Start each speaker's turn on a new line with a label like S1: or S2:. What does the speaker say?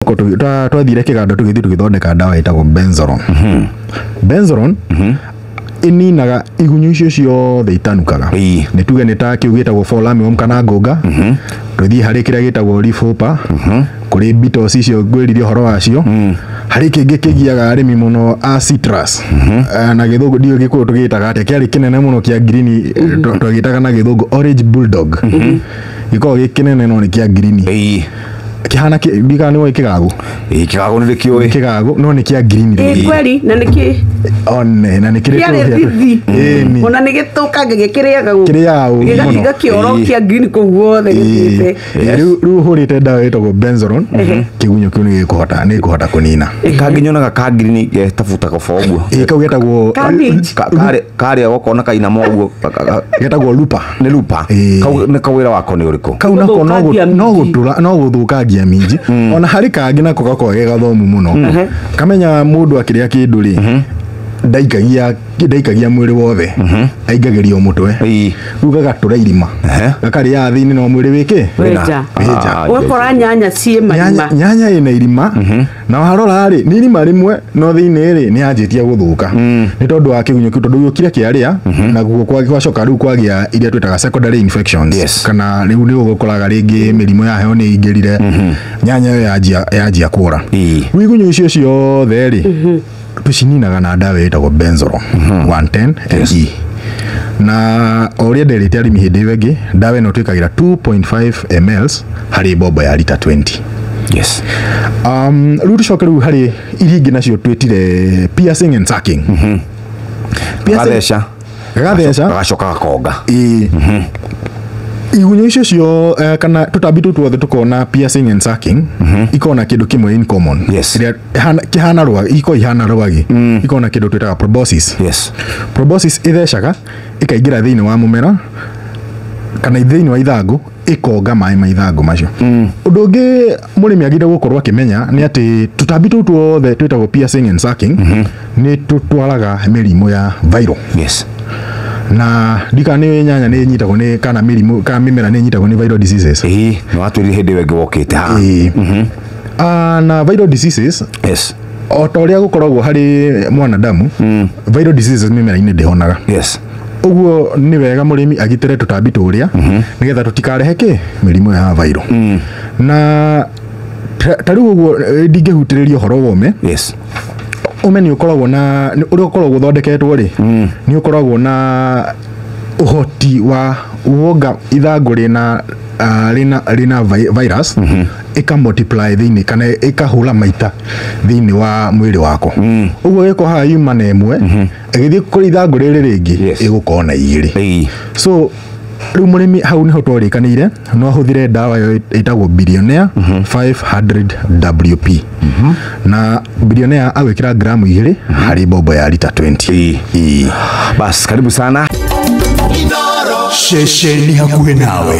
S1: Twathire kiganda tugithi tugithondeka ndawa itagwo benzoron. Benzoron ininaga igunyu icio ciothe itanukaga. Ni tuge ni ta kiu gitagwo Forlamium kana Ngoga. Tuthi hari kiria gitagwo Lifopa. Kuri bitos icio gwiririo horo wacio. Hari kingi kigiaga arimi muno a citrus. Na githungu dio gikuo tugitaga atia kiari kinene muno kia green tugitaga na githungu orange bulldog. Giko gikinene no ni kia green. Kihana biga ni wo kigago.
S2: Kigago ni kio
S1: kigago no ni kia green.
S3: Kweli na niki
S1: one na nikire
S3: to ona nigituka gigikiriaga gu giga kioro kia green ko guothe gitite
S1: ru horite ndawa itagwo benzoron kigunyo kiu ni kuhota kunina
S2: kanginyonaga ka green getafuta kofoguo
S1: kau getagwo
S2: kare gokona kaina moguo
S1: getagwo lupa
S2: ni lupa kau ni kawira wako ni uriko
S1: kau nako no gutura no guthukangia minji ona hari kangi nako gako gegathomu muno kamenya mundu akiria kindu ri ndaikagia mwiri wothe aingagirio mutwe ruga gatura irima gakari ya thini no mwiri wiki
S3: weja ukora nyanya cie marima
S1: nyanya ina irima na harora ri ni irima rimwe no thini ri ni anjitia guthuka ni tondu wa kigunyo kiu tondu yukire kiaria na guo kwacoka riu kwagia iria twitaga secondary infections kana riu ni ugukoraga ringi mirimo ya heo ni ingirire nyanya yajia kura wigunyo icio ciothe ri tucininaga na ndawa itagwo benzoron 110 mg na oria nderite arimi hindi wengi ndawa ino twikagira 2.5 ml hari bobo ya lita 20.
S2: Yes.
S1: Riu tucoke riu hari iringi nacio twitire piercing and sucking.
S2: Gathesha gacoka gakonga.
S1: Igunyo icio cio kana tutambi tuothe tukona piercing and sucking ikona kindu kimwe in common.
S2: Yes.
S1: Kihana rwagi ihana rwagi ikona kindu twitaga proboscis.
S2: Yes.
S1: Proboscis itheshaga ikaingira thiini wa mumera kana thiini wa ithangu ikonga mai maithangu macio. Undu ungi murimi agire gukorwa kimenya ni ati tutambi tuothe twitagwo piercing and sucking ni tutwaraga mirimo ya viral.
S2: Yes.
S1: Na dika ni nyanya ni nyitagwo ni kana mirimu kana mimera ni nyitagwo ni viral diseases.
S2: No atwiri hindi wengi wokite ha.
S1: Na viral diseases.
S2: Yes.
S1: Otoria gukoragwo hari mwanadamu viral diseases mimera-ini ndihonaga.
S2: Yes.
S1: Uguo ni wega murimi agitire tutambi turia nigetha tutikarehe mirimo ya viral. Na tariu uguo ndingihutiririo horo wome.
S2: Yes.
S1: Umeni ukoragwo na uri ukoragwo thondeketwo ri ni ukoragwo na uhoti wa uoga ithangu rina virus ika multiply thini kana ikahula maita thini wa mwiri wako uguo giko ha human emwe igithii kuri ithangu riri ringi igukona igiri so riu murimi hau niho twarikanire no ahuthire ndawa yo itagwo Billionaire 500 WP na Billionaire awikira gramu 2 hari bobo ya lita 20.
S2: Bas karibu sana
S4: Shesheni hakuhe nawe.